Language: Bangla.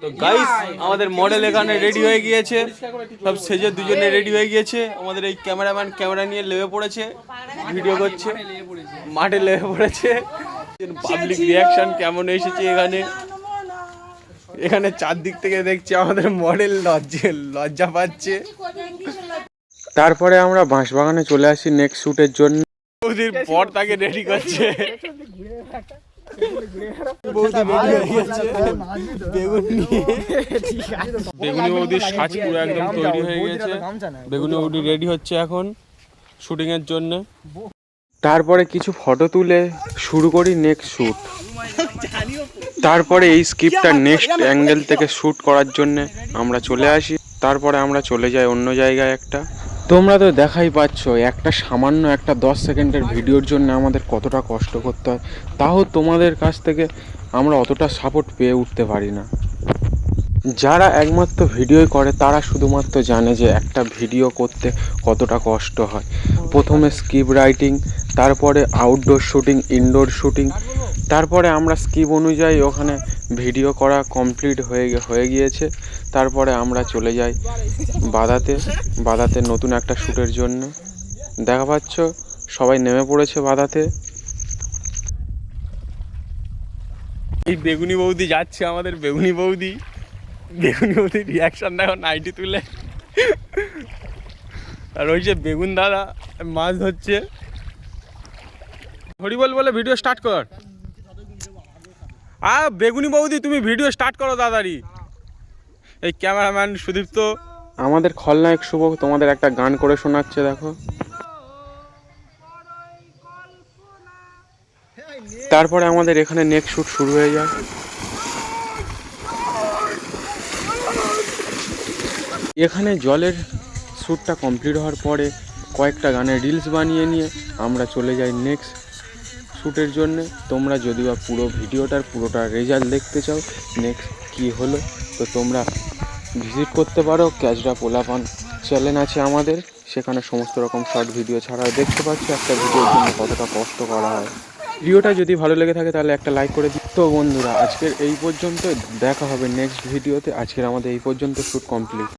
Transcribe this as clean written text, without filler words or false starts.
তো গাইস আমাদের মডেল এখানে রেডি হয়ে গিয়েছে, সব সেজে দুজনে রেডি হয়ে গিয়েছে। আমাদের এই ক্যামেরাম্যান ক্যামেরা নিয়ে লেবে পড়েছে, ভিডিও করছে, মাঠে লেবে পড়েছে। পাবলিক রিয়াকশন কেমন এসেছে এখানে, এখানে চারদিক থেকে দেখছি আমাদের মডেল লজ্জা পাচ্ছে। তারপরে আমরা বাঁশবাগানে চলে আসি নেক্সট শ্যুটের জন্য। ওদের পর তাকে রেডি করছে। বেগুনি বৌদির সাজ পুরো একদম তৈরি হয়ে গেছে। বেগুনি বৌদি রেডি হচ্ছে এখন শুটিং এর জন্য। তারপরে কিছু ফটো তুলে শুরু করি নেক্সট শ্যুট। তারপরে এই স্ক্রিপ্টটা নেক্সট অ্যাঙ্গেল থেকে শ্যুট করার জন্য আমরা চলে আসি। তারপরে আমরা চলে যাই অন্য জায়গায় একটা। তোমরা তো দেখাই পাচ্ছ একটা সামান্য একটা 10 সেকেন্ডের ভিডিওর জন্য আমাদের কতটা কষ্ট করতে হয়, তাও তোমাদের কাছ থেকে আমরা অতটা সাপোর্ট পেয়ে উঠতে পারি না। যারা একমাত্র ভিডিও করে তারা শুধুমাত্র জানে যে একটা ভিডিও করতে কতটা কষ্ট হয়। প্রথমে স্ক্রিপ্ট রাইটিং, তারপরে আউটডোর শুটিং, ইনডোর শুটিং, তারপরে আমরা স্ক্রিপ্ট অনুযায়ী ওখানে ভিডিও করা কমপ্লিট হয়ে গিয়েছে। তারপরে আমরা চলে যাই বাদাতে নতুন একটা শ্যুটের জন্য। দেখা পাচ্ছ সবাই নেমে পড়েছে বাদাতে। এই বেগুনি বৌদি যাচ্ছে, আমাদের বেগুনি বৌদির রিয়াকশন দেখো, নাইটি তুলে। আর ওই যে বেগুন দাদা মাছ ধরছে। হরিবল বলে ভিডিও স্টার্ট কর। বেগুনি বৌদি তুমি ভিডিও স্টার্ট করো তাড়াতাড়ি। এই ক্যামেরাম্যান সুদীপ্ত, আমাদের খলনায়ক শুভ তোমাদের একটা গান করে শোনাচ্ছে, দেখো। তারপরে আমাদের এখানে নেক্সট শ্যুট শুরু হয়ে যায়। এখানে জলের শ্যুটটা কমপ্লিট হওয়ার পরে কয়েকটা গানের রিলস বানিয়ে নিয়ে আমরা চলে যাই নেক্সট শ্যুটের জন্য। তোমরা যদি বা পুরো পুরোটা রেজাল্ট দেখতে চাও নেক্সট কী হলো, তো তোমরা ভিজিট করতে পারো। ক্যাচডা পোলাপান চ্যানেল আছে আমাদের, সেখানে সমস্ত রকম শর্ট ভিডিও ছাড়াও দেখতে পাচ্ছ একটা ভিডিওর জন্য কতটা কষ্ট করা হয়। ভিডিওটা যদি ভালো লেগে থাকে তাহলে একটা লাইক করে দিই। তো বন্ধুরা আজকের এই পর্যন্ত, দেখা হবে নেক্সট ভিডিওতে। আজকের আমাদের এই পর্যন্ত শ্যুট কমপ্লিট।